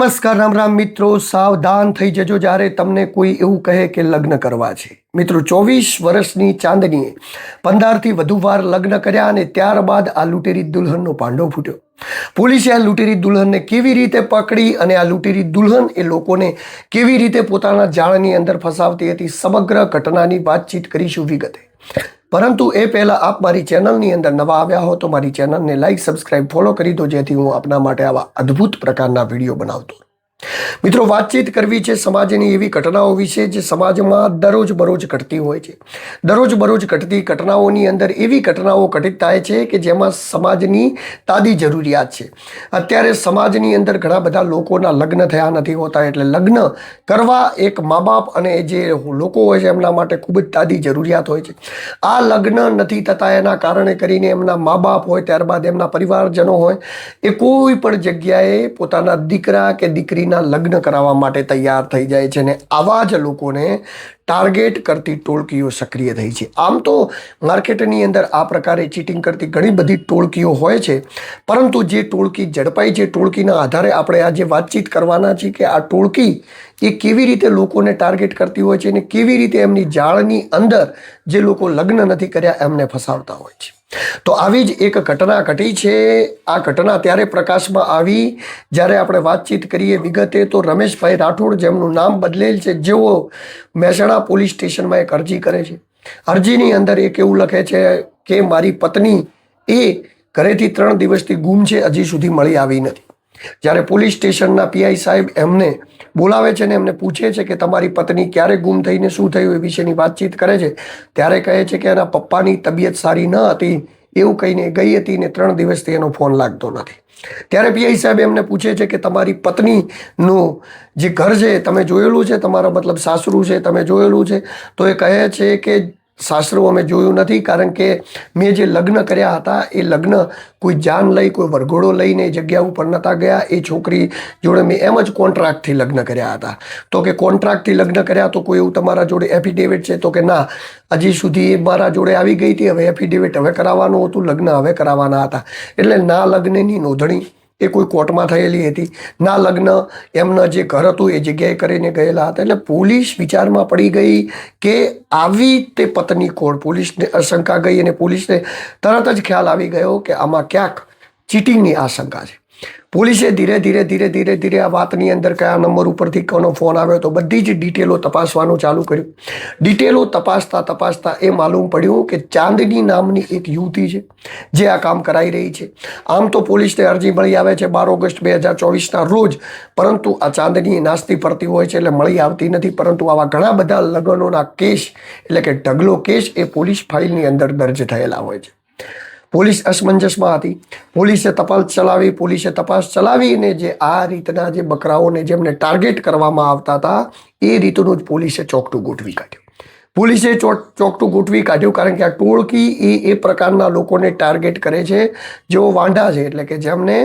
નમસ્કાર રામ રામ મિત્રો, સાવધાન થઈ જજો જ્યારે તમને કોઈ એવું કહે કે લગ્ન કરવા છે. મિત્રો 24 વર્ષની ચાંદનીએ 15થી વધુ વાર લગ્ન કર્યા અને ત્યારબાદ આ લૂંટેરી દુલ્હનનો પાંડો ફૂટ્યો. પોલીસે આ લૂંટેરી દુલ્હનને કેવી રીતે પકડી અને આ લૂંટેરી દુલ્હન એ લોકોને કેવી રીતે પોતાના જાળની અંદર ફસાવતી હતી, સમગ્ર ઘટનાની વાતચીત કરીશું વિગતે. પરંતુ એ પહેલાં આપ મારી ચેનલની અંદર નવા આવ્યા હો તો મારી ચેનલને લાઈક, સબસ્ક્રાઈબ, ફોલો કરી દો, જેથી હું આપના માટે આવા અદ્ભુત પ્રકારના વિડીયો બનાવતો રહું. મિત્રો, વાતચીત કરવી છે સમાજની એવી ઘટનાઓ વિશે જે સમાજમાં દરરોજ બરોજ ઘટતી હોય છે. દરરોજ બરોજ ઘટતી ઘટનાઓની અંદર એવી ઘટનાઓ ઘટિત થાય છે કે જેમાં સમાજની તાદી જરૂરિયાત છે. અત્યારે સમાજની અંદર ઘણા બધા લોકોના લગ્ન થયા નથી હોતા, એટલે લગ્ન કરવા એક મા બાપ અને જે લોકો હોય છે એમના માટે ખૂબ જ તાદી જરૂરિયાત હોય છે. આ લગ્ન નથી થતા એના કારણે કરીને એમના મા બાપ હોય, ત્યારબાદ એમના પરિવારજનો હોય, એ કોઈ પણ જગ્યાએ પોતાના દીકરા કે દીકરીના લગ્ન કરાવવા માટે તૈયાર થઈ જાય છે અને આવા જ લોકોને ટાર્ગેટ કરતી ટોળકીઓ સક્રિય થઈ છે. આમ તો માર્કેટની અંદર આ પ્રકારે ચીટિંગ કરતી ઘણી બધી ટોળકીઓ હોય છે, પરંતુ જે ટોળકી ઝડપાઈ છે, ટોળકીના આધારે આપણે આજે વાતચીત કરવાના છીએ કે આ ટોળકી એ કેવી રીતે લોકોને ટાર્ગેટ કરતી હોય છે અને કેવી રીતે એમની જાળની અંદર જે લોકો લગ્ન નથી કર્યા એમને ફસાવતા હોય છે. તો આવી જ એક ઘટના ઘટી છે. આ ઘટના ત્યારે પ્રકાશમાં આવી જ્યારે આપણે વાતચીત કરીએ વિગતે તો રમેશભાઈ રાઠોડ, જેમનું નામ બદલેલ છે, જેઓ મહેસાણા પોલીસ સ્ટેશનમાં એક અરજી કરે છે. અરજીની અંદર એક એવું લખે છે કે મારી પત્ની એ ઘરેથી 3 દિવસથી ગુમ છે, હજી સુધી મળી આવી નથી. જ્યારે પોલીસ સ્ટેશનના પીઆઈ સાહેબ એમને બોલાવે છે ને એમને પૂછે છે કે તમારી પત્ની ક્યારે ગુમ થઈને શું થયું એ વિશેની વાતચીત કરે છે, ત્યારે કહે છે કે એના પપ્પાની તબિયત સારી ન હતી એવું કહીને ગઈ હતી ને 3 દિવસથી એનો ફોન લાગતો નથી. ત્યારે પીઆઈ સાહેબ એમને પૂછે છે કે તમારી પત્નીનું જે ઘર છે તમે જોયેલું છે, તમારા મતલબ સાસરું છે તમે જોયેલું છે? તો એ કહે છે કે સાસરું અમે જોયું નથી, કારણ કે મેં જે લગ્ન કર્યા હતા એ લગ્ન કોઈ જાન લઈ, કોઈ વરઘોડો લઈને એ જગ્યા ઉપર નહોતા ગયા. એ છોકરી જોડે મેં એમ જ કોન્ટ્રાક્ટથી લગ્ન કર્યા હતા. તો કે કોન્ટ્રાક્ટથી લગ્ન કર્યા તો કોઈ એવું તમારા જોડે એફિડેવિટ છે? તો કે ના, હજી સુધી એ મારા જોડે આવી ગઈ હતી, હવે એફિડેવિટ હવે કરાવવાનું હતું, લગ્ન હવે કરાવવાના હતા. એટલે ના લગ્નની નોંધણી એ કોઈ કોર્ટમાં થયેલી હતી, ના લગ્ન એમના જે ઘર હતું એ જગ્યાએ કરીને ગયેલા હતા. એટલે પોલીસ વિચારમાં પડી ગઈ કે આવી તે પત્ની કોણ. પોલીસને આશંકા ગઈ અને પોલીસને તરત જ ખ્યાલ આવી ગયો કે આમાં ક્યાંક ચીટિંગની આશંકા છે. પોલીસે ધીરે ધીરે આ વાતની અંદર કયા નંબર ઉપરથી કોનો ફોન આવ્યો તો બધી જ ડિટેલો તપાસવાનું ચાલુ કર્યું. ડિટેલો તપાસતા એ માલુમ પડ્યું કે ચાંદની નામની એક યુવતી છે જે આ કામ કરાઈ રહી છે. આમ તો પોલીસને અરજી મળી આવે છે 12 ઓગસ્ટ 2024ના રોજ, પરંતુ આ ચાંદની નાસ્તી ફરતી હોય છે એટલે મળી આવતી નથી. પરંતુ આવા ઘણા બધા લગ્નોના કેસ એટલે કે ઢગલો કેસ એ પોલીસ ફાઇલની અંદર દર્જ થયેલા હોય છે. પોલીસ અસમંજસમાં હતી. પોલીસે તપાસ ચલાવીને જે આ રીતના જે બકરાઓને જેમને ટાર્ગેટ કરવામાં આવતા હતા એ રીતનું જ પોલીસે ચોકટું ગોઠવી કાઢ્યું. કારણ કે આ ટોળકી એ પ્રકારના લોકોને ટાર્ગેટ કરે છે જેઓ વાંઢા છે, એટલે કે જેમને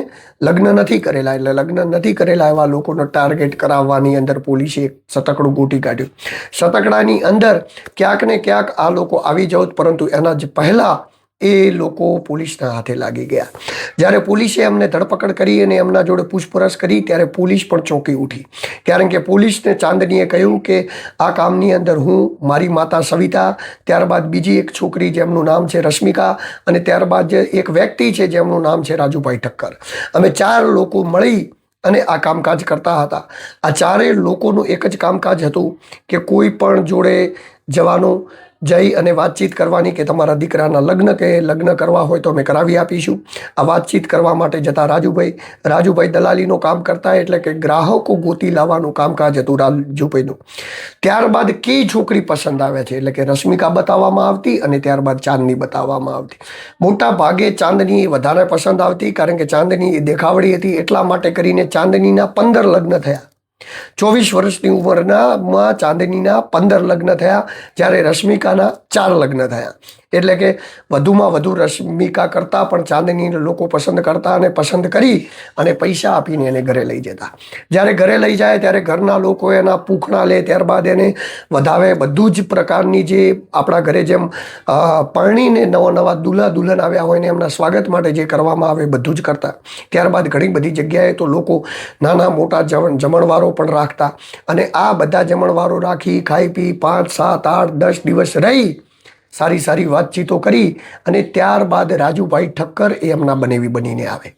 લગ્ન નથી કરેલા. એટલે લગ્ન નથી કરેલા એવા લોકોનો ટાર્ગેટ કરાવવાની અંદર પોલીસે એક સતકડું ગોઠવી કાઢ્યું. સતકડાની અંદર ક્યાંક ને ક્યાંક આ લોકો આવી જાવ, પરંતુ એના જ પહેલાં એ લોકો પોલીસના હાથે લાગી ગયા. જ્યારે પોલીસે એમને ધરપકડ કરી અને એમના જોડે પૂછપરછ કરી ત્યારે પોલીસ પણ ચોંકી ઉઠી. કારણ કે પોલીસને ચાંદનીએ કહ્યું કે આ કામની અંદર હું, મારી માતા સવિતા, ત્યારબાદ બીજી એક છોકરી જેમનું નામ છે રશ્મિકા, અને ત્યારબાદ એક વ્યક્તિ છે જેમનું નામ છે રાજુભાઈ ઠક્કર, અમે 4 લોકો મળી અને આ કામકાજ કરતા હતા. આ 4 લોકોનું એક જ કામકાજ હતું કે કોઈ પણ જોડે જવાનું, જઈ અને વાતચીત કરવાની કે તમારા દીકરાના લગ્ન કરવા હોય તો અમે કરાવી આપીશું. આ વાતચીત કરવા માટે જતા રાજુભાઈ દલાલીનું કામ કરતા, એટલે કે ગ્રાહકો ગોતી લાવવાનું કામકાજ હતું રાજુભાઈનું. ત્યારબાદ કઈ છોકરી પસંદ આવે છે એટલે કે રશ્મિકા બતાવવામાં આવતી અને ત્યારબાદ ચાંદની બતાવવામાં આવતી. મોટા ભાગે ચાંદની વધારે પસંદ આવતી, કારણ કે ચાંદની દેખાવડી હતી. એટલા માટે કરીને ચાંદનીના 15 લગ્ન થયા. 24 વર્ષની ઉંમરમાં ચાંદનીના 15 લગ્ન થયા, જ્યારે રશ્મિકાના 4 લગ્ન થયા. એટલે કે વધુમાં વધુ રશ્મિકા કરતાં પણ ચાંદનીને લોકો પસંદ કરતા અને પસંદ કરી અને પૈસા આપીને એને ઘરે લઈ જતા. જ્યારે ઘરે લઈ જાય ત્યારે ઘરના લોકો એના પૂંખણા લે, ત્યારબાદ એને વધાવે. બધું જ પ્રકારની જે આપણા ઘરે જેમ પરણીને નવા દુલ્હા દુલ્હન આવ્યા હોય ને એમના સ્વાગત માટે જે કરવામાં આવે બધું જ કરતા. ત્યારબાદ ઘણી બધી જગ્યાએ તો લોકો નાના મોટા જમણવારો પણ રાખતા અને આ બધા જમણવારો રાખી ખાઈ પી 5, 7, 8, 10 દિવસ રહી સારી સારી વાતચીતો કરી અને ત્યારબાદ રાજુભાઈ ઠક્કર એ એમના બનેવી બનીને આવે.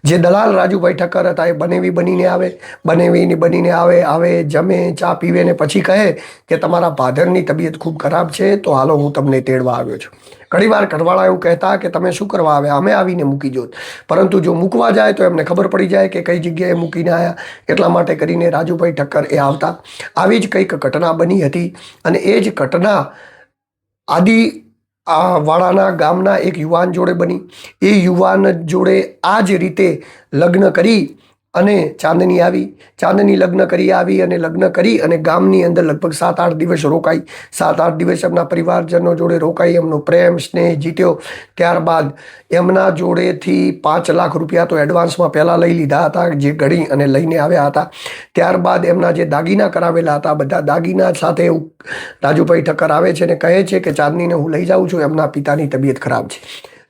જે દલાલ રાજુભાઈ ઠક્કર હતા એ બનેવી બનીને આવે, જમે, ચા પીવે ને પછી કહે કે તમારા ફાધરની તબિયત ખૂબ ખરાબ છે તો હાલો હું તમને તેડવા આવ્યો છું. ઘણીવાર ઘરવાળા એવું કહેતા કે તમે શું કરવા આવ્યા, અમે આવીને મૂકી જોત. પરંતુ જો મૂકવા જાય તો એમને ખબર પડી જાય કે કઈ જગ્યાએ મૂકીને આવ્યા. એટલા માટે કરીને રાજુભાઈ ઠક્કર એ આવતા. આવી જ કંઈક ઘટના બની હતી અને એ જ ઘટના વાળાના ગામના એક યુવાન જોડે બની. એ યુવાન જોડે આ જ રીતે લગ્ન કરી અને ચાંદની આવી. ચાંદની લગ્ન કરી આવી અને લગ્ન કરી અને ગામની અંદર લગભગ 7-8 દિવસ રોકાઈ. 7-8 દિવસ એમના પરિવારજનો જોડે રોકાઈ, એમનો પ્રેમ સ્નેહ જીત્યો. ત્યારબાદ એમના જોડેથી 5 લાખ રૂપિયા તો એડવાન્સમાં પહેલાં લઈ લીધા હતા, જે ગણી અને લઈને આવ્યા હતા. ત્યારબાદ એમના જે દાગીના કરાવેલા હતા બધા દાગીના સાથે રાજુભાઈ ઠક્કર આવે છે અને કહે છે કે ચાંદનીને હું લઈ જાઉં છું, એમના પિતાની તબિયત ખરાબ છે.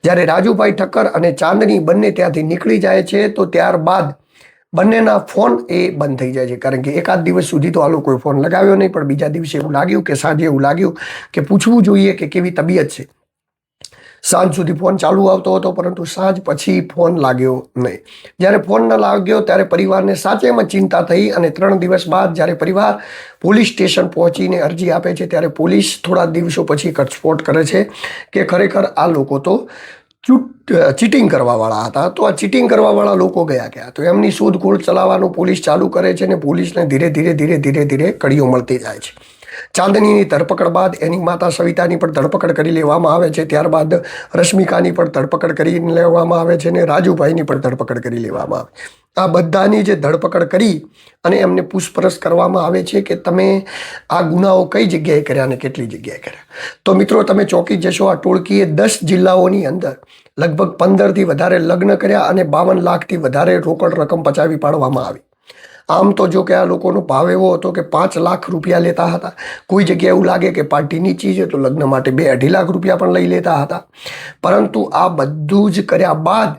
જ્યારે રાજુભાઈ ઠક્કર અને ચાંદની બંને ત્યાંથી નીકળી જાય છે તો ત્યારબાદ બંનેના ફોન એ બંધ થઈ જાય છે. કારણ કે એકાદ દિવસ સુધી તો આ લોકોએ ફોન લગાવ્યો નહીં, પણ બીજા દિવસે એવું લાગ્યું કે સાંજે એવું લાગ્યું કે પૂછવું જોઈએ કે કેવી તબિયત છે. સાંજ સુધી ફોન ચાલુ આવતો હતો પરંતુ સાંજ પછી ફોન લાગ્યો નહીં. જ્યારે ફોન ન લાગ્યો ત્યારે પરિવારને સાચેમાં ચિંતા થઈ અને 3 દિવસ બાદ જ્યારે પરિવાર પોલીસ સ્ટેશન પહોંચીને અરજી આપે છે ત્યારે પોલીસ થોડા દિવસો પછી ઘટસ્ફોટ કરે છે કે ખરેખર આ લોકો તો ચીટિંગ કરવાવાળા હતા. તો આ ચીટિંગ કરવાવાળા લોકો ગયા ક્યાં? તો એમની શોધખોળ ચલાવવાનું પોલીસ ચાલુ કરે છે અને પોલીસને ધીરે ધીરે કડીઓ મળતી જાય છે. ચાંદનીની ધરપકડ બાદ એની માતા સવિતાની પણ ધરપકડ કરી લેવામાં આવે છે. ત્યારબાદ રશ્મિકાની પણ ધરપકડ કરી લેવામાં આવે છે અને રાજુભાઈની પણ ધરપકડ કરી લેવામાં આવે. આ બધાની જે ધરપકડ કરી અને એમને પૂછપરછ કરવામાં આવે છે કે તમે આ ગુનાઓ કઈ જગ્યાએ કર્યા અને કેટલી જગ્યાએ કર્યા. તો મિત્રો તમે ચોંકી જશો, આ ટોળકીએ 10 જિલ્લાઓની અંદર લગભગ 15થી વધારે લગ્ન કર્યા અને 52 લાખથી વધારે રોકડ રકમ પચાવી પાડવામાં આવી. આમ તો જો કે આ લોકોનો ભાવ એવો હતો કે 5 લાખ રૂપિયા લેતા હતા. કોઈ જગ્યાએ એવું લાગે કે પાર્ટીની ચીજ છે તો લગ્ન માટે 2-2.5 લાખ રૂપિયા પણ લઈ લેતા હતા. પરંતુ આ બધું જ કર્યા બાદ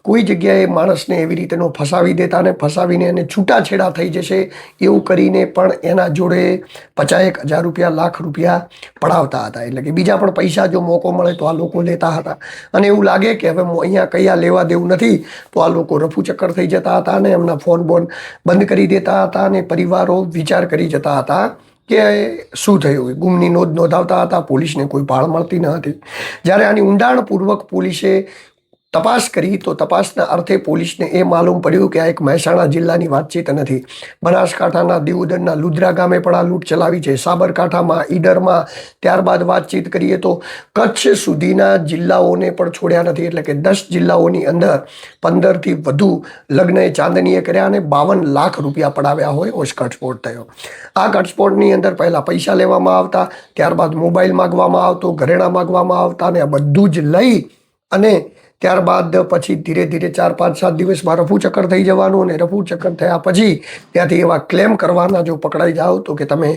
કોઈ જગ્યાએ માણસને એવી રીતેનો ફસાવી દેતા અને ફસાવીને એને છૂટાછેડા થઈ જશે એવું કરીને પણ એના જોડે 50,000 રૂપિયા, લાખ રૂપિયા પડાવતા હતા. એટલે કે બીજા પણ પૈસા જો મોકો મળે તો આ લોકો લેતા હતા અને એવું લાગે કે હવે અહીંયા કયા લેવા દેવું નથી તો આ લોકો રફુચક્કર થઈ જતા હતા અને એમના ફોન બંધ કરી દેતા હતા અને પરિવારો વિચાર કરી જતા હતા કે શું થયું. ગુમની નોંધ નોંધાવતા હતા, પોલીસને કોઈ ભાળ મળતી ન હતી. જ્યારે આની ઊંડાણપૂર્વક પોલીસે તપાસ કરી તો તપાસના અર્થે પોલીસને એ માલુમ પડ્યું કે આ એક મહેસાણા જિલ્લાની વાતચીત નથી. બનાસકાંઠાના દિયોદરના લુદ્રા ગામે પણ આ લૂંટ ચલાવી છે, સાબરકાંઠામાં, ઈડરમાં. ત્યારબાદ વાતચીત કરીએ તો કચ્છ સુધીના જિલ્લાઓને પણ છોડ્યા નથી. એટલે કે 10 જિલ્લાઓની અંદર 15થી વધુ લગ્ન એ ચાંદનીએ કર્યા અને 52 લાખ રૂપિયા પડાવ્યા હોય એવો ઘટસ્ફોટ થયો. આ ઘટસ્ફોટની અંદર પહેલાં પૈસા લેવામાં આવતા, ત્યારબાદ મોબાઈલ માગવામાં આવતો, ઘરેણાં માગવામાં આવતા અને આ બધું જ લઈ અને ત્યારબાદ પછી ધીરે 4-5-7 દિવસમાં રફુચક્કર થઈ જવાનું અને રફુચક્કર થયા પછી ત્યાંથી એવા ક્લેમ કરવાના જો પકડાઈ જાઓ તો કે તમે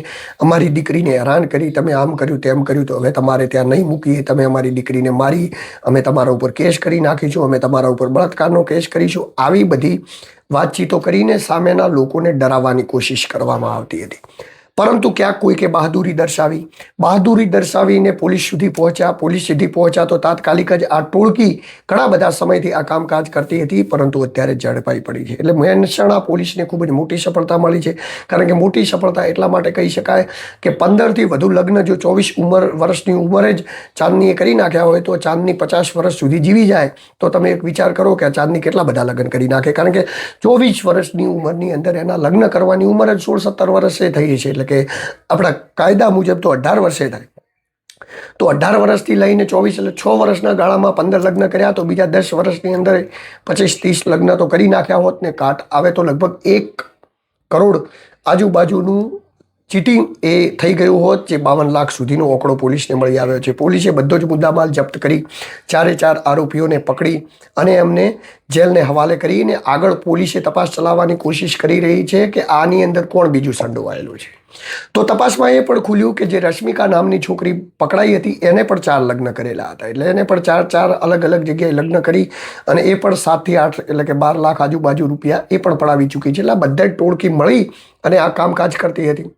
અમારી દીકરીને હેરાન કરી, તમે આમ કર્યું તેમ કર્યું તો હવે તમારે ત્યાં નહીં મૂકીએ, તમે અમારી દીકરીને મારી, અમે તમારા ઉપર કેસ કરી નાખીશું, અમે તમારા ઉપર બળાત્કારનો કેસ કરીશું. આવી બધી વાતચીતો કરીને સામેના લોકોને ડરાવવાની કોશિશ કરવામાં આવતી હતી. પરંતુ ક્યાંક કોઈકે બહાદુરી દર્શાવીને પોલીસ સુધી પહોંચ્યા તો તાત્કાલિક જ આ ટોળકી ઘણા બધા સમયથી આ કામકાજ કરતી હતી પરંતુ અત્યારે ઝડપાઈ પડી છે. એટલે મહેસાણા પોલીસને ખૂબ જ મોટી સફળતા મળી છે. કારણ કે મોટી સફળતા એટલા માટે કહી શકાય કે 15થી વધુ લગ્ન જો 24 વર્ષની ઉંમરે જ ચાંદનીએ કરી નાખ્યા હોય તો ચાંદની 50 વર્ષ સુધી જીવી જાય તો તમે એક વિચાર કરો કે આ ચાંદની કેટલા બધા લગ્ન કરી નાખે. કારણ કે 24 વર્ષની ઉંમરની અંદર એના લગ્ન કરવાની ઉંમર જ 16-17 વર્ષે થઈ છે. એટલે કે આપણા કાયદા મુજબ તો 18 વર્ષે થાય. તો 18 વર્ષથી લઈને 24 એટલે 6 વર્ષના ગાળામાં 15 લગ્ન કર્યા તો બીજા 10 વર્ષની અંદર 25-30 લગ્ન તો કરી નાખ્યા હોત ને કાટ આવે તો લગભગ 1 કરોડ આજુબાજુનું ચીટિંગ એ થઈ ગયું હોત, જે 52 લાખ સુધીનો ઓકળો પોલીસને મળી આવ્યો છે. પોલીસે બધો જ મુદ્દામાલ જપ્ત કરી 4 આરોપીઓને પકડી અને એમને જેલને હવાલે કરીને આગળ પોલીસે તપાસ ચલાવવાની કોશિશ કરી રહી છે કે આની અંદર કોણ બીજું સંડોવાયેલું છે. તો તપાસમાં એ પણ ખુલ્યું કે જે રશ્મિકા નામની છોકરી પકડાઈ હતી એને પણ 4 લગ્ન કરેલા હતા. એટલે એને પણ 4 અલગ અલગ જગ્યાએ લગ્ન કરી અને એ પણ 7 થી 8 એટલે કે 12 લાખ આજુબાજુ રૂપિયા એ પણ પડાવી ચૂકી છે. એટલે આ બધા જ ટોળકી મળી અને આ કામકાજ કરતી હતી.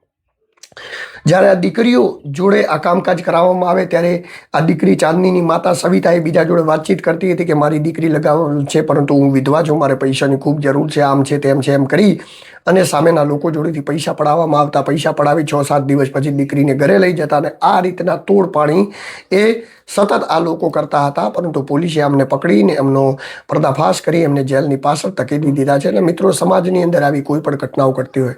જ્યારે આ દીકરીઓ જોડે આ કામકાજ કરાવવામાં આવે ત્યારે આ દીકરી ચાંદનીની માતા સવિતા એ બીજા જોડે વાતચીત કરતી હતી કે મારી દીકરી લગાવવાનું છે, પરંતુ હું વિધવા છું, મારે પૈસાની ખૂબ જરૂર છે, આમ છે તેમ છે એમ કરી અને સામેના લોકો જોડેથી પૈસા પડાવવામાં આવતા. પૈસા પડાવી 6-7 દિવસ પછી દીકરીને ઘરે લઈ જતા અને આ રીતના તોડ પાણી એ સતત આ લોકો કરતા હતા. પરંતુ પોલીસે અમને પકડીને એમનો પર્દાફાશ કરી એમને જેલની પાછળ ધકેલી દીધા છે. અને મિત્રો, સમાજની અંદર આવી કોઈ પણ ઘટનાઓ ઘટતી હોય,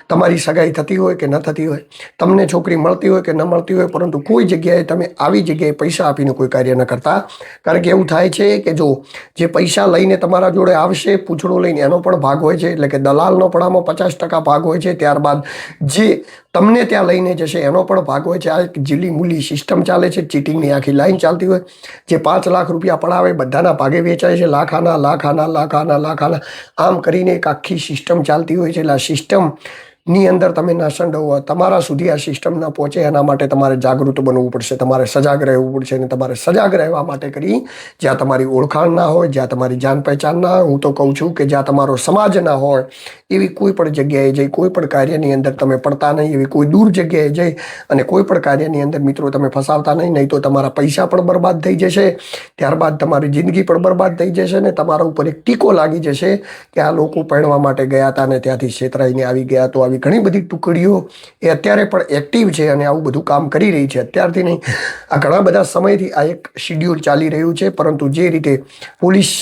તમારી સગાઈ થતી હોય કે ન થતી હોય, તમને છોકરી મળતી હોય કે ન મળતી હોય, પરંતુ કોઈ જગ્યાએ તમે આવી જગ્યાએ પૈસા આપીને કોઈ કાર્ય ન કરતા. કારણ કે એવું થાય છે કે જો જે પૈસા લઈને તમારા જોડે આવશે, પૂંછડું લઈને, એનો પણ ભાગ હોય છે. એટલે કે દલાલનો પડામાં 50% ભાગ હોય છે. ત્યારબાદ જે તમને ત્યાં લઈને જશે એનો પણ ભાગ હોય છે. આ એક જીલી મૂલી સિસ્ટમ ચાલે છે, ચીટિંગની આખી લાઈન ચાલતી હોય. જે 5 લાખ રૂપિયા પડાવે બધાના ભાગે વેચાય છે, લાખાના લાખાના લાખાના લાખાના, આમ કરીને એક આખી સિસ્ટમ ચાલતી હોય છે. એટલે આ સિસ્ટમની અંદર તમે ના સંડોવો, તમારા સુધી આ સિસ્ટમ ન પહોંચે એના માટે તમારે જાગૃત બનવું પડશે, તમારે સજાગ રહેવું પડશે. અને તમારે સજાગ રહેવા માટે કરી જ્યાં તમારી ઓળખાણ ના હોય, જ્યાં તમારી જાન પહેચાન ના હોય, હું તો કહું છું કે જ્યાં તમારો સમાજ ના હોય એવી કોઈ પણ જગ્યાએ જઈ કોઈ પણ કાર્યની અંદર તમે પડતા નહીં. એવી કોઈ દૂર જગ્યાએ જઈ અને કોઈ પણ કાર્યની અંદર મિત્રો તમે ફસાવતા નહીં તો તમારા પૈસા પણ બરબાદ થઈ જશે. ત્યારબાદ તમારી જિંદગી પણ બરબાદ થઈ જશે અને તમારા ઉપર એક ટીકો લાગી જશે કે આ લોકો પરણવા માટે ગયા હતા અને ત્યાંથી છેતરાઈને આવી ગયા. તો આવી ઘણી બધી ટુકડીઓ એ અત્યારે પણ એક્ટિવ છે અને આવું બધું કામ કરી રહી છે. અત્યારથી નહીં, આ ઘણા બધા સમયથી આ એક શિડ્યુલ ચાલી રહ્યું છે. પરંતુ જે રીતે પોલીસ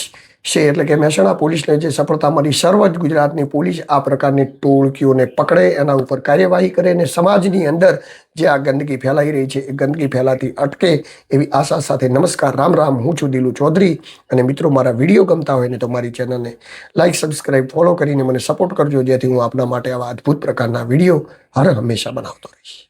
છે એટલે કે મહેસાણા પોલીસને જે સફળતા મળી, સર્વ જ ગુજરાતની પોલીસ આ પ્રકારની ટોળકીઓને પકડે, એના ઉપર કાર્યવાહી કરે અને સમાજની અંદર જે આ ગંદકી ફેલાઈ રહી છે એ ગંદકી ફેલાતી અટકે એવી આશા સાથે નમસ્કાર, રામ રામ. હું છું દિલુ ચૌધરી અને મિત્રો, મારા વિડીયો ગમતા હોય ને તો મારી ચેનલને લાઈક, સબસ્ક્રાઈબ, ફોલો કરીને મને સપોર્ટ કરજો, જેથી હું આપના માટે આવા અદ્ભુત પ્રકારના વિડીયો હર હંમેશા બનાવતો રહીશ.